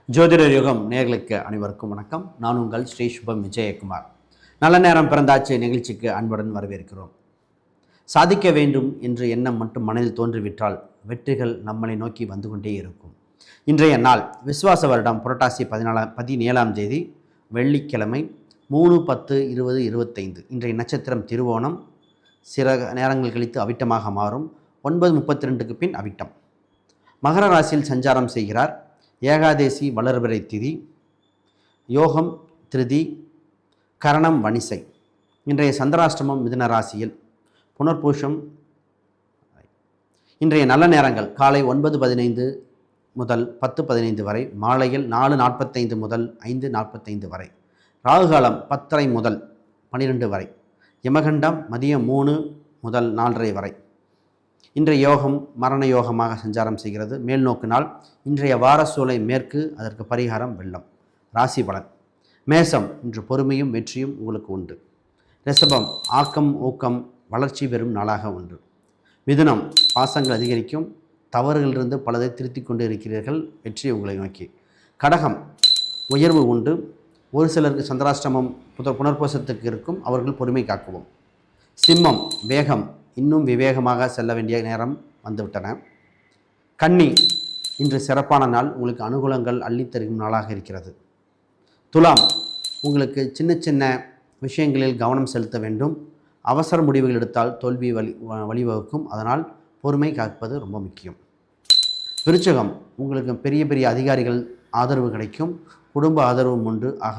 ஜோதிடர் யுகம் நேயர்களுக்கு அனைவருக்கும் வணக்கம். நான் உங்கள் ஸ்ரீ சுபம் விஜயகுமார். நல்ல நேரம் பிறந்தாச்சு நிகழ்ச்சிக்கு அன்புடன் வரவேற்கிறோம். சாதிக்க வேண்டும் என்ற எண்ணம் மட்டும் மனதில் தோன்றிவிட்டால் வெற்றிகள் நம்மளை நோக்கி வந்து கொண்டே இருக்கும். இன்றைய நாள் விஸ்வாச வருடம் புரட்டாசி 17ஆம் தேதி வெள்ளிக்கிழமை 3/10/2025. இன்றைய நட்சத்திரம் திருவோணம். சில நேரங்கள் கழித்து அவிட்டமாக மாறும். 9:32க்கு பின் அவிட்டம். மகர ராசியில் சஞ்சாரம் செய்கிறார். ஏகாதேசி வளர்பிறை திதி, யோகம் திருதி, கரணம் வணிசை. இன்றைய சந்திராஷ்டமம் மிதுன ராசியில். புனர்பூஷம். இன்றைய நல்ல நேரங்கள் காலை 9:15 முதல் 10:15 வரை, மாலையில் 4:45 முதல் 5:45 வரை, ராகுகாலம் 10:30 முதல் 12 வரை, யமகண்டம் மதியம் 3 முதல் 4:30 வரை. இன்றைய யோகம் மரண யோகமாக சஞ்சாரம் செய்கிறது. மேல் நோக்கு நாள். இன்றைய வார சூலை மேற்கு. அதற்கு பரிகாரம் வெள்ளம். ராசி பலன். மேசம், இன்று பொறுமையும் வெற்றியும் உங்களுக்கு உண்டு. ரிஷபம், ஆக்கம் ஊக்கம் வளர்ச்சி பெறும் நாளாக உண்டு. மிதுனம், பாசங்கள் அதிகரிக்கும். தவறுகளிலிருந்து பலதை திருத்தி கொண்டு இருக்கிறீர்கள். வெற்றி உங்களை நோக்கி. கடகம், உயர்வு உண்டு. ஒரு சிலருக்கு சந்திராஷ்டமம் புனர்பூசத்துக்கு இருக்கும். அவர்கள் பொறுமை காக்குவோம். சிம்மம், வேகம், இன்னும் விவேகமாக செல்ல வேண்டிய நேரம் வந்துவிட்டன. கன்னி, இன்று சிறப்பான நாள். உங்களுக்கு அனுகூலங்கள் அள்ளித்தரும் நாளாக இருக்கிறது. துலாம், உங்களுக்கு சின்ன சின்ன விஷயங்களில் கவனம் செலுத்த வேண்டும். அவசர முடிவுகள் எடுத்தால் தோல்வி வழிவகுக்கும். அதனால் பொறுமை காப்பது ரொம்ப முக்கியம். விருச்சிகம், உங்களுக்கு பெரிய பெரிய அதிகாரிகள் ஆதரவு கிடைக்கும். குடும்ப ஆதரவும் உண்டு. ஆக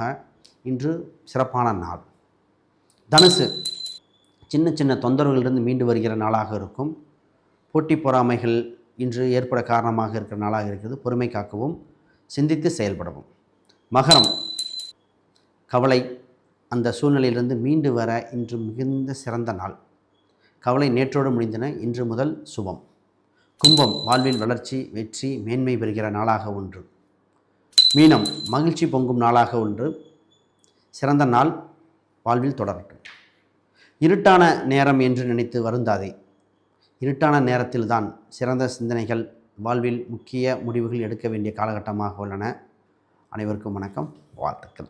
இன்று சிறப்பான நாள். தனுசு, சின்ன சின்ன தொந்தரவுகளிலிருந்து மீண்டு வருகிற நாளாக இருக்கும். போட்டி பொறாமைகள் இன்று ஏற்பட காரணமாக இருக்கிற நாளாக இருக்கிறது. பொறுமை காக்கவும், சிந்தித்து செயல்படவும். மகரம், கவலை, அந்த சூழ்நிலையிலிருந்து மீண்டு வர இன்று மிகுந்த சிறந்த நாள். கவலை நேற்றோடு முடிந்தன. இன்று முதல் சுபம். கும்பம், வாழ்வில் வளர்ச்சி வெற்றி மேன்மை பெறுகிற நாளாக ஒன்று. மீனம், மகிழ்ச்சி பொங்கும் நாளாக ஒன்று. சிறந்த நாள் வாழ்வில் தொடரட்டும். இருட்டான நேரம் என்று நினைத்து வருந்தாதே. இருட்டான நேரத்தில்தான் சிறந்த சிந்தனைகள், வாழ்வில் முக்கிய முடிவுகள் எடுக்க வேண்டிய காலகட்டமாக உள்ளன. அனைவருக்கும் வணக்கம், வாழ்த்துக்கள்.